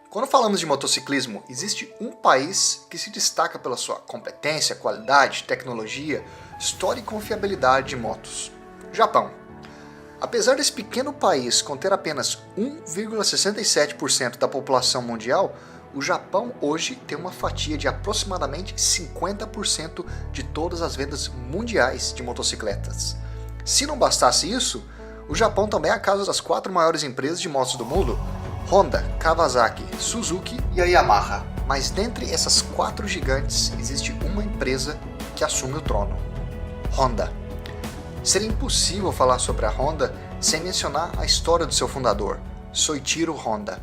Quando falamos de motociclismo, existe um país que se destaca pela sua competência, qualidade, tecnologia, história e confiabilidade de motos: Japão. Apesar desse pequeno país conter apenas 1,67% da população mundial, o Japão hoje tem uma fatia de aproximadamente 50% de todas as vendas mundiais de motocicletas. Se não bastasse isso, o Japão também é a casa das 4 maiores empresas de motos do mundo: Honda, Kawasaki, Suzuki e a Yamaha. Mas dentre essas 4 gigantes existe uma empresa que assume o trono: Honda. Seria impossível falar sobre a Honda sem mencionar a história do seu fundador, Soichiro Honda.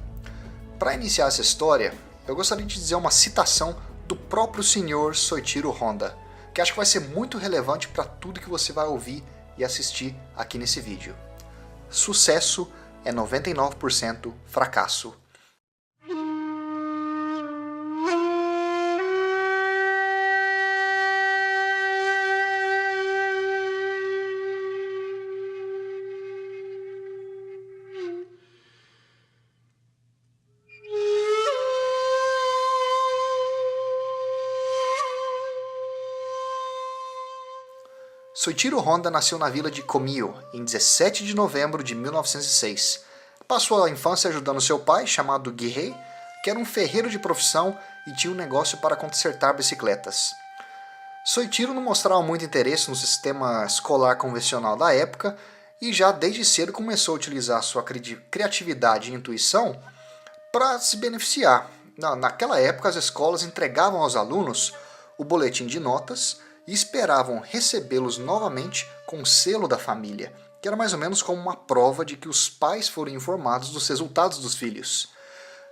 Para iniciar essa história, eu gostaria de dizer uma citação do próprio senhor Soichiro Honda, que acho que vai ser muito relevante para tudo que você vai ouvir e assistir aqui nesse vídeo. Sucesso é 99% fracasso. Soichiro Honda nasceu na vila de Komio em 17 de novembro de 1906. Passou a infância ajudando seu pai, chamado Gihei, que era um ferreiro de profissão e tinha um negócio para consertar bicicletas. Soichiro não mostrava muito interesse no sistema escolar convencional da época e já desde cedo começou a utilizar sua criatividade e intuição para se beneficiar. Naquela época, as escolas entregavam aos alunos o boletim de notas e esperavam recebê-los novamente com o selo da família, que era mais ou menos como uma prova de que os pais foram informados dos resultados dos filhos.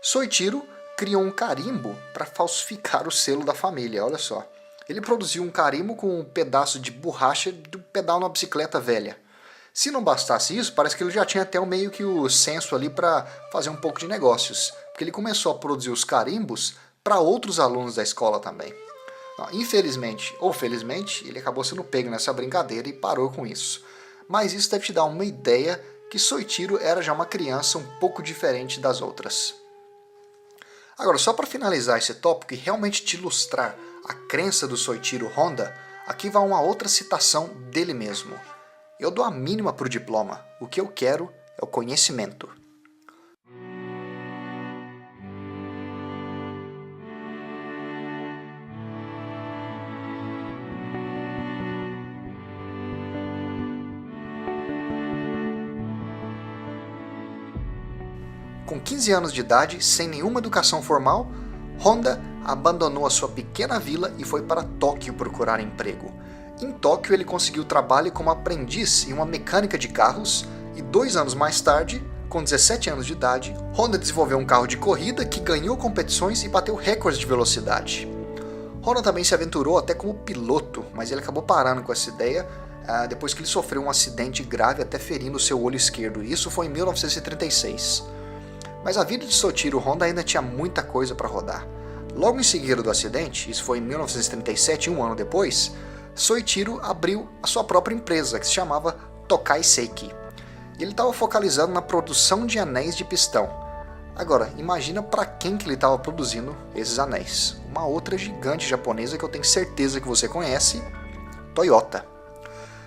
Soichiro criou um carimbo para falsificar o selo da família, olha só. Ele produziu um carimbo com um pedaço de borracha do pedal na bicicleta velha. Se não bastasse isso, parece que ele já tinha até meio que o senso ali para fazer um pouco de negócios, porque ele começou a produzir os carimbos para outros alunos da escola também. Infelizmente ou felizmente, ele acabou sendo pego nessa brincadeira e parou com isso. Mas isso deve te dar uma ideia que Soichiro era já uma criança um pouco diferente das outras. Agora, só para finalizar esse tópico e realmente te ilustrar a crença do Soichiro Honda, aqui vai uma outra citação dele mesmo: "Eu dou a mínima para o diploma, o que eu quero é o conhecimento." Com 15 anos de idade, sem nenhuma educação formal, Honda abandonou a sua pequena vila e foi para Tóquio procurar emprego. Em Tóquio, ele conseguiu trabalho como aprendiz em uma mecânica de carros e 2 anos mais tarde, com 17 anos de idade, Honda desenvolveu um carro de corrida que ganhou competições e bateu recordes de velocidade. Honda também se aventurou até como piloto, mas ele acabou parando com essa ideia depois que ele sofreu um acidente grave até ferindo seu olho esquerdo, e isso foi em 1936. Mas a vida de Soichiro Honda ainda tinha muita coisa para rodar. Logo em seguida do acidente, isso foi em 1937, um ano depois, Soichiro abriu a sua própria empresa, que se chamava Tokai Seiki. E ele estava focalizando na produção de anéis de pistão. Agora, imagina para quem que ele estava produzindo esses anéis. Uma outra gigante japonesa que eu tenho certeza que você conhece: Toyota.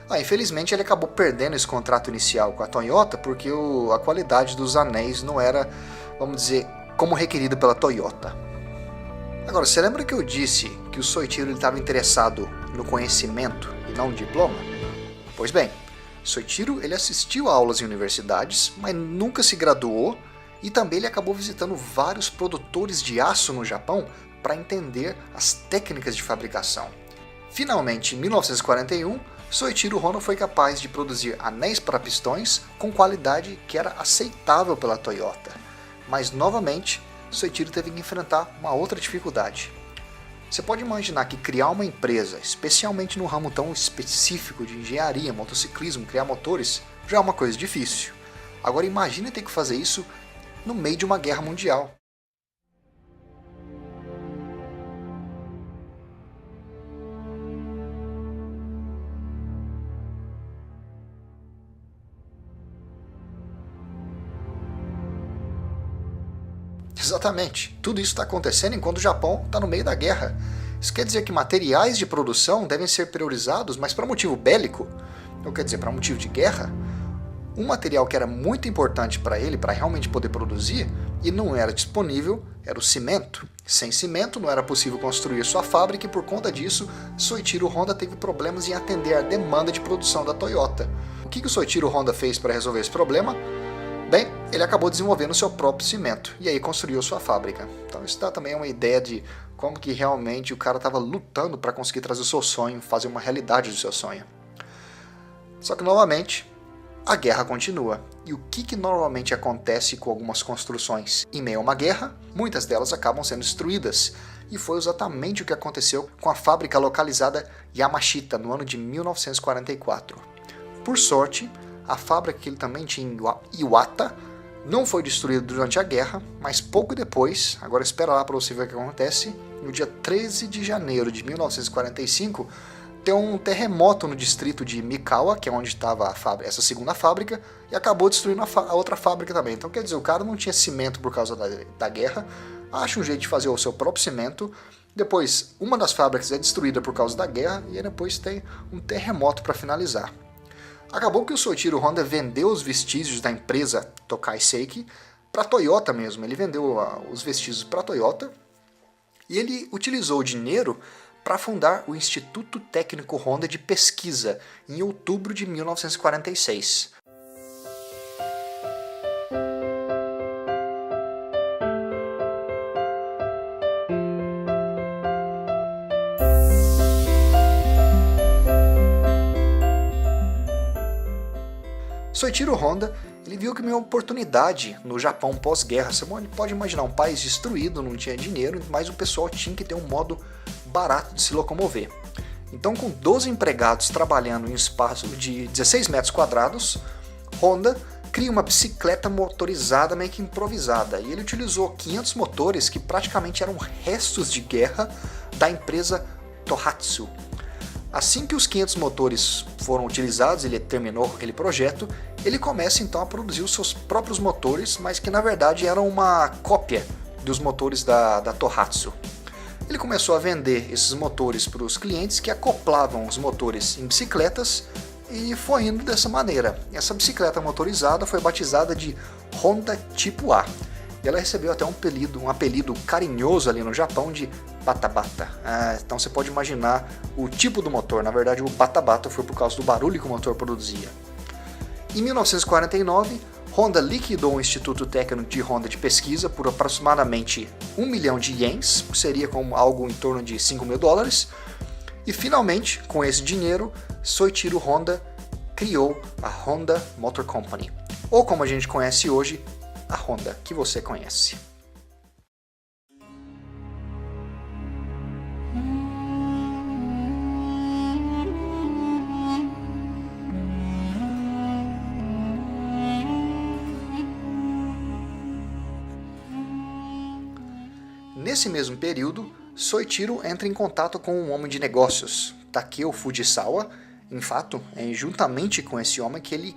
Infelizmente ele acabou perdendo esse contrato inicial com a Toyota porque a qualidade dos anéis não era, vamos dizer, como requerido pela Toyota. Agora, você lembra que eu disse que o Soichiro estava interessado no conhecimento e não no diploma? Pois bem, Soichiro ele assistiu a aulas em universidades, mas nunca se graduou, e também ele acabou visitando vários produtores de aço no Japão para entender as técnicas de fabricação. Finalmente, em 1941, Soichiro Honda foi capaz de produzir anéis para pistões com qualidade que era aceitável pela Toyota. Mas, novamente, Soichiro teve que enfrentar uma outra dificuldade. Você pode imaginar que criar uma empresa, especialmente no ramo tão específico de engenharia, motociclismo, criar motores, já é uma coisa difícil. Agora imagine ter que fazer isso no meio de uma guerra mundial. Exatamente. Tudo isso está acontecendo enquanto o Japão está no meio da guerra. Isso quer dizer que materiais de produção devem ser priorizados, mas para motivo bélico, ou quer dizer, para motivo de guerra, um material que era muito importante para ele, para realmente poder produzir, e não era disponível, era o cimento. Sem cimento não era possível construir sua fábrica e por conta disso, Soichiro Honda teve problemas em atender a demanda de produção da Toyota. O que o Soichiro Honda fez para resolver esse problema? Bem, ele acabou desenvolvendo seu próprio cimento e aí construiu sua fábrica. Então isso dá também uma ideia de como que realmente o cara estava lutando para conseguir trazer o seu sonho, fazer uma realidade do seu sonho. Só que novamente, a guerra continua. E o que normalmente acontece com algumas construções? Em meio a uma guerra, muitas delas acabam sendo destruídas. E foi exatamente o que aconteceu com a fábrica localizada Yamashita no ano de 1944. Por sorte, a fábrica que ele também tinha em Iwata não foi destruída durante a guerra, mas pouco depois, agora espera lá para você ver o que acontece, no dia 13 de janeiro de 1945, tem um terremoto no distrito de Mikawa, que é onde estava essa segunda fábrica, e acabou destruindo a outra fábrica também. Então quer dizer, o cara não tinha cimento por causa da guerra, acha um jeito de fazer o seu próprio cimento, depois uma das fábricas é destruída por causa da guerra, e aí depois tem um terremoto para finalizar. Acabou que o Soichiro Honda vendeu os vestígios da empresa Tokai Seiki para a Toyota mesmo. Ele vendeu os vestígios para a Toyota e ele utilizou o dinheiro para fundar o Instituto Técnico Honda de Pesquisa em outubro de 1946. Soichiro Honda, ele viu que uma oportunidade no Japão pós-guerra. Você pode imaginar um país destruído, não tinha dinheiro, mas o pessoal tinha que ter um modo barato de se locomover. Então, com 12 empregados trabalhando em um espaço de 16 metros quadrados, Honda cria uma bicicleta motorizada meio que improvisada. E ele utilizou 500 motores que praticamente eram restos de guerra da empresa Tohatsu. Assim que os 500 motores foram utilizados, ele terminou aquele projeto, ele começa então a produzir os seus próprios motores, mas que na verdade eram uma cópia dos motores da Tohatsu. Ele começou a vender esses motores para os clientes que acoplavam os motores em bicicletas e foi indo dessa maneira. Essa bicicleta motorizada foi batizada de Honda Tipo A. E ela recebeu até um apelido carinhoso ali no Japão de Bata-Bata. Então você pode imaginar o tipo do motor. Na verdade, o Bata-Bata foi por causa do barulho que o motor produzia. Em 1949, Honda liquidou o Instituto Técnico de Honda de Pesquisa por aproximadamente 1 milhão de ienes, que seria como algo em torno de 5 mil dólares. E finalmente, com esse dinheiro, Soichiro Honda criou a Honda Motor Company, ou como a gente conhece hoje, a Honda que você conhece. Nesse mesmo período, Soichiro entra em contato com um homem de negócios, Takeo Fujisawa. Em fato, é juntamente com esse homem que ele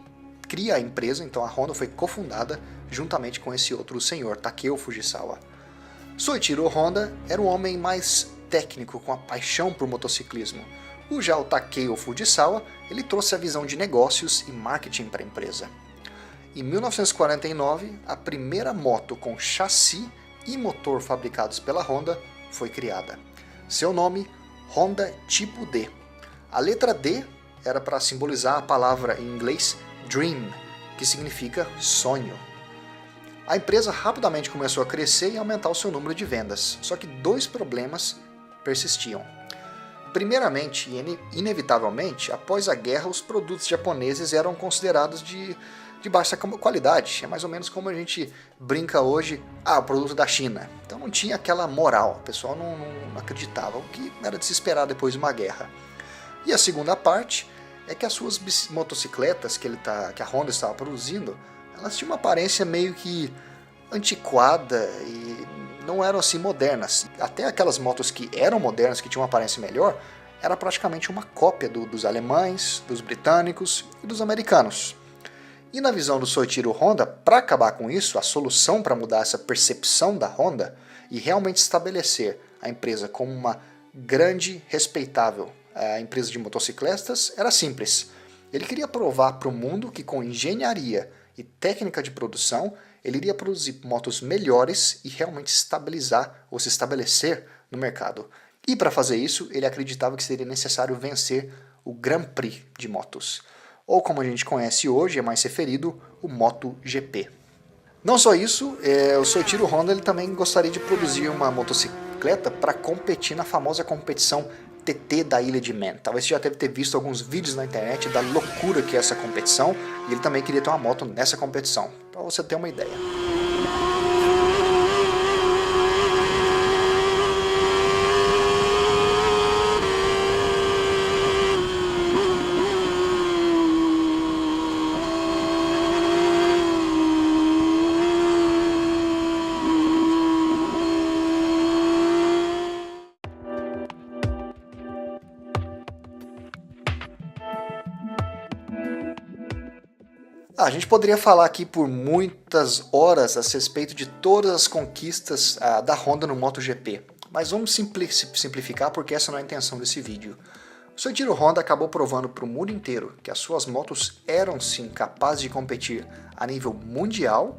cria a empresa, então a Honda foi cofundada juntamente com esse outro senhor, Takeo Fujisawa. Soichiro Honda era um homem mais técnico, com a paixão por motociclismo. Já o Takeo Fujisawa, ele trouxe a visão de negócios e marketing para a empresa. Em 1949, a primeira moto com chassi e motor fabricados pela Honda foi criada. Seu nome, Honda Tipo D. A letra D era para simbolizar a palavra em inglês Dream, que significa sonho. A empresa rapidamente começou a crescer e aumentar o seu número de vendas, só que dois problemas persistiam. Primeiramente, e inevitavelmente, após a guerra, os produtos japoneses eram considerados de baixa qualidade. É mais ou menos como a gente brinca hoje, o produto da China. Então não tinha aquela moral, o pessoal não acreditava, o que era de se esperar depois de uma guerra. E a segunda parte é que as suas motocicletas que a Honda estava produzindo, elas tinham uma aparência meio que antiquada e não eram assim modernas. Até aquelas motos que eram modernas, que tinham uma aparência melhor, era praticamente uma cópia dos alemães, dos britânicos e dos americanos. E na visão do Soichiro Honda, para acabar com isso, a solução para mudar essa percepção da Honda e realmente estabelecer a empresa como uma grande, respeitável empresa de motocicletas era simples. Ele queria provar para o mundo que com engenharia e técnica de produção, ele iria produzir motos melhores e realmente estabilizar ou se estabelecer no mercado. E para fazer isso, ele acreditava que seria necessário vencer o Grand Prix de motos, ou como a gente conhece hoje, é mais referido, o MotoGP. Não só isso, o Soichiro Honda ele também gostaria de produzir uma motocicleta para competir na famosa competição TT da Ilha de Man. Talvez você já deve ter visto alguns vídeos na internet da loucura que é essa competição, e ele também queria ter uma moto nessa competição, para você ter uma ideia. A gente poderia falar aqui por muitas horas a respeito de todas as conquistas da Honda no MotoGP, mas vamos simplificar porque essa não é a intenção desse vídeo. O Soichiro Honda acabou provando para o mundo inteiro que as suas motos eram sim capazes de competir a nível mundial,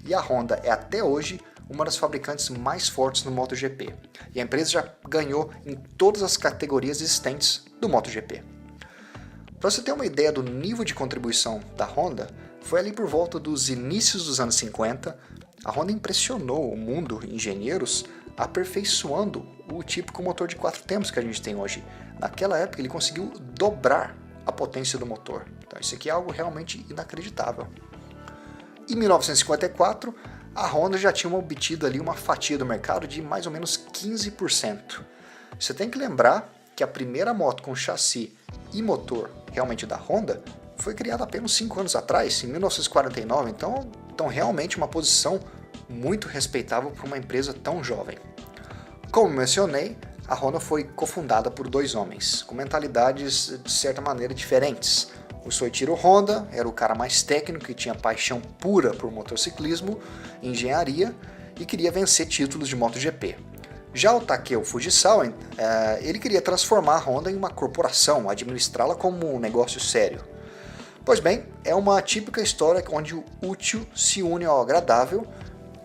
e a Honda é até hoje uma das fabricantes mais fortes no MotoGP. E a empresa já ganhou em todas as categorias existentes do MotoGP. Para você ter uma ideia do nível de contribuição da Honda, foi ali por volta dos inícios dos anos 50, a Honda impressionou o mundo engenheiros aperfeiçoando o típico motor de 4 tempos que a gente tem hoje. Naquela época ele conseguiu dobrar a potência do motor. Então isso aqui é algo realmente inacreditável. Em 1954, a Honda já tinha obtido ali uma fatia do mercado de mais ou menos 15%. Você tem que lembrar que a primeira moto com chassi e motor realmente da Honda foi criada apenas 5 anos atrás, em 1949, então realmente uma posição muito respeitável para uma empresa tão jovem. Como mencionei, a Honda foi cofundada por 2 homens, com mentalidades de certa maneira diferentes. O Soichiro Honda era o cara mais técnico, que tinha paixão pura por motociclismo, engenharia e queria vencer títulos de MotoGP. Já o Takeo Fujisawa, ele queria transformar a Honda em uma corporação, administrá-la como um negócio sério. Pois bem, é uma típica história onde o útil se une ao agradável,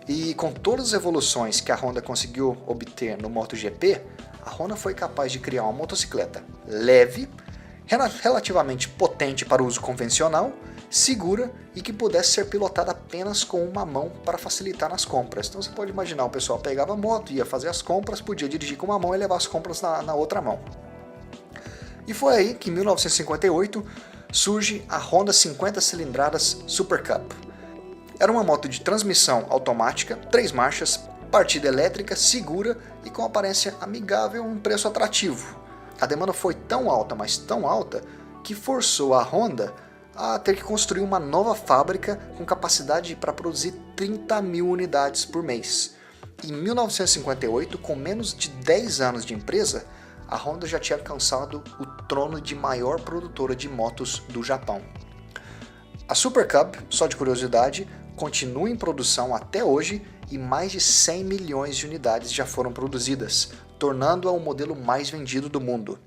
e com todas as evoluções que a Honda conseguiu obter no MotoGP, a Honda foi capaz de criar uma motocicleta leve, relativamente potente para o uso convencional, segura e que pudesse ser pilotada apenas com uma mão para facilitar nas compras. Então você pode imaginar, o pessoal pegava a moto, ia fazer as compras, podia dirigir com uma mão e levar as compras na outra mão. E foi aí que em 1958 surge a Honda 50 cilindradas Super Cup. Era uma moto de transmissão automática, 3 marchas, partida elétrica, segura e com aparência amigável e um preço atrativo. A demanda foi tão alta, mas tão alta, que forçou a Honda a ter que construir uma nova fábrica com capacidade para produzir 30 mil unidades por mês. Em 1958, com menos de 10 anos de empresa, a Honda já tinha alcançado o trono de maior produtora de motos do Japão. A Super Cub, só de curiosidade, continua em produção até hoje e mais de 100 milhões de unidades já foram produzidas, tornando-a o modelo mais vendido do mundo.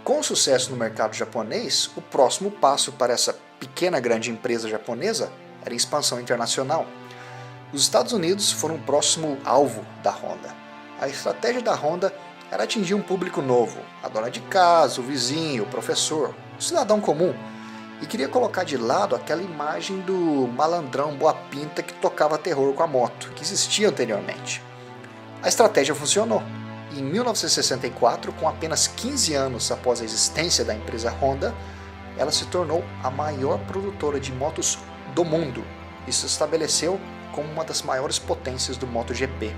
Com o sucesso no mercado japonês, o próximo passo para essa pequena grande empresa japonesa era a expansão internacional. Os Estados Unidos foram o próximo alvo da Honda. A estratégia da Honda era atingir um público novo, a dona de casa, o vizinho, o professor, o cidadão comum, e queria colocar de lado aquela imagem do malandrão boa pinta que tocava terror com a moto, que existia anteriormente. A estratégia funcionou. Em 1964, com apenas 15 anos após a existência da empresa Honda, ela se tornou a maior produtora de motos do mundo e se estabeleceu como uma das maiores potências do MotoGP.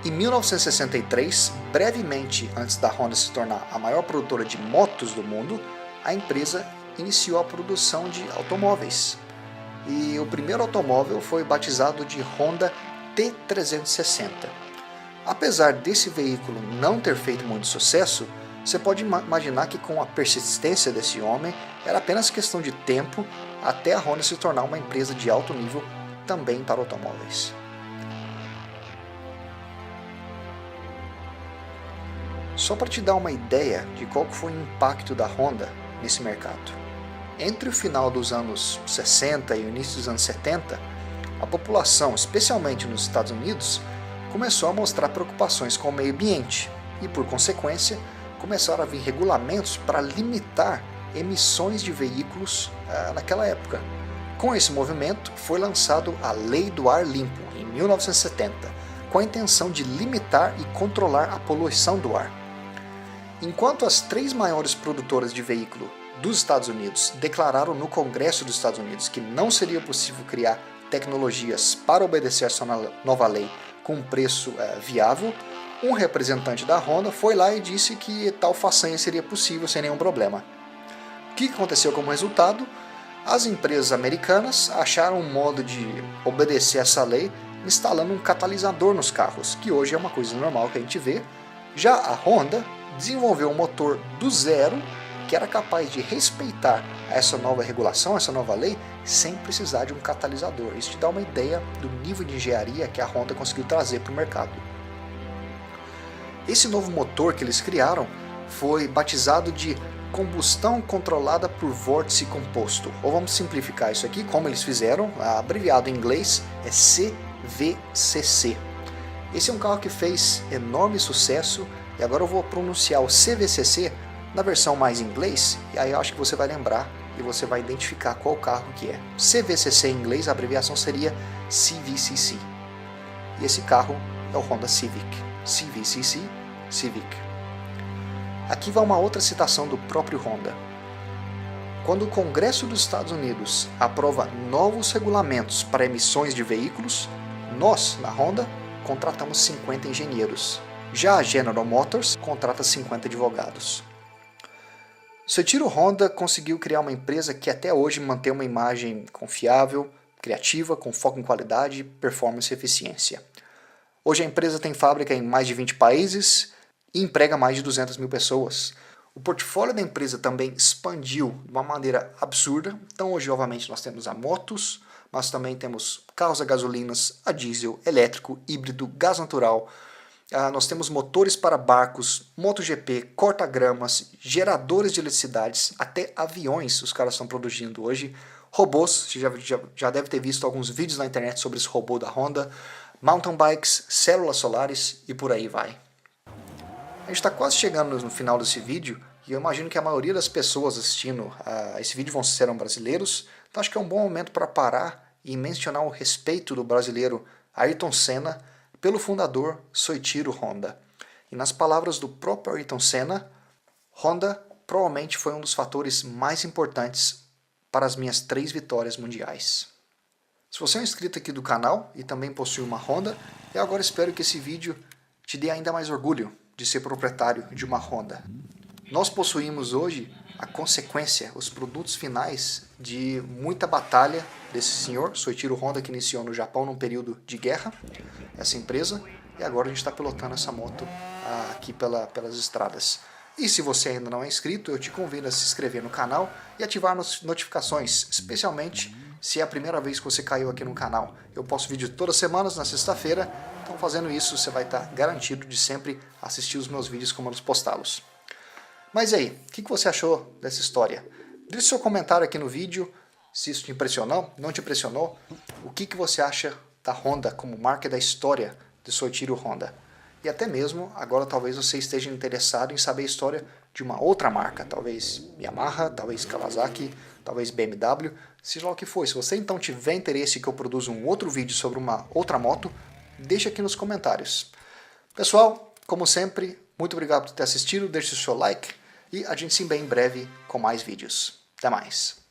Em 1963, brevemente antes da Honda se tornar a maior produtora de motos do mundo, a empresa iniciou a produção de automóveis. E o primeiro automóvel foi batizado de Honda T360. Apesar desse veículo não ter feito muito sucesso, você pode imaginar que com a persistência desse homem, era apenas questão de tempo até a Honda se tornar uma empresa de alto nível também para automóveis. Só para te dar uma ideia de qual foi o impacto da Honda nesse mercado. Entre o final dos anos 60 e o início dos anos 70, a população, especialmente nos Estados Unidos, começou a mostrar preocupações com o meio ambiente e, por consequência, começaram a vir regulamentos para limitar emissões de veículos naquela época. Com esse movimento, foi lançado a Lei do Ar Limpo, em 1970, com a intenção de limitar e controlar a poluição do ar. Enquanto as 3 maiores produtoras de veículo dos Estados Unidos declararam no Congresso dos Estados Unidos que não seria possível criar tecnologias para obedecer a essa nova lei com um preço viável, um representante da Honda foi lá e disse que tal façanha seria possível sem nenhum problema. O que aconteceu como resultado? As empresas americanas acharam um modo de obedecer essa lei instalando um catalisador nos carros, que hoje é uma coisa normal que a gente vê. Já a Honda desenvolveu um motor do zero que era capaz de respeitar essa nova regulação, essa nova lei, sem precisar de um catalisador. Isso te dá uma ideia do nível de engenharia que a Honda conseguiu trazer para o mercado. Esse novo motor que eles criaram foi batizado de combustão controlada por vórtice composto. Ou vamos simplificar isso aqui, como eles fizeram, abreviado em inglês é CVCC. Esse é um carro que fez enorme sucesso e agora eu vou pronunciar o CVCC na versão mais em inglês, e aí eu acho que você vai lembrar e você vai identificar qual carro que é. CVCC em inglês, a abreviação seria CVCC. E esse carro é o Honda Civic. CVCC, Civic. Aqui vai uma outra citação do próprio Honda. Quando o Congresso dos Estados Unidos aprova novos regulamentos para emissões de veículos, nós, na Honda, contratamos 50 engenheiros. Já a General Motors contrata 50 advogados. Soichiro Honda conseguiu criar uma empresa que até hoje mantém uma imagem confiável, criativa, com foco em qualidade, performance e eficiência. Hoje a empresa tem fábrica em mais de 20 países e emprega mais de 200 mil pessoas. O portfólio da empresa também expandiu de uma maneira absurda. Então hoje, obviamente, nós temos a motos, nós também temos carros a gasolinas, a diesel, elétrico, híbrido, gás natural. Nós temos motores para barcos, MotoGP, corta-gramas, geradores de eletricidades, até aviões os caras estão produzindo hoje. Robôs, você já deve ter visto alguns vídeos na internet sobre esse robô da Honda. Mountain bikes, células solares e por aí vai. A gente está quase chegando no final desse vídeo e eu imagino que a maioria das pessoas assistindo a esse vídeo serão brasileiros. Então acho que é um bom momento para parar e mencionar o respeito do brasileiro Ayrton Senna pelo fundador Soichiro Honda. E nas palavras do próprio Ayrton Senna, Honda provavelmente foi um dos fatores mais importantes para as minhas 3 vitórias mundiais. Se você é um inscrito aqui do canal e também possui uma Honda, eu agora espero que esse vídeo te dê ainda mais orgulho de ser proprietário de uma Honda. Nós possuímos hoje a consequência, os produtos finais de muita batalha desse senhor, Soichiro Honda, que iniciou no Japão num período de guerra, essa empresa, e agora a gente está pilotando essa moto aqui pelas estradas. E se você ainda não é inscrito, eu te convido a se inscrever no canal e ativar as notificações, especialmente se é a primeira vez que você caiu aqui no canal. Eu posto vídeo todas as semanas, na sexta-feira, então fazendo isso você vai estar garantido de sempre assistir os meus vídeos como eu postá-los. Mas aí, o que você achou dessa história? Deixe seu comentário aqui no vídeo, se isso te impressionou, não te impressionou, o que você acha da Honda como marca da história de Soichiro Honda. E até mesmo, agora talvez você esteja interessado em saber a história de uma outra marca, talvez Yamaha, talvez Kawasaki, talvez BMW, seja lá o que for. Se você então tiver interesse que eu produza um outro vídeo sobre uma outra moto, deixa aqui nos comentários. Pessoal, como sempre, muito obrigado por ter assistido, deixe o seu like e a gente se vê em breve com mais vídeos. Até mais!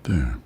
There.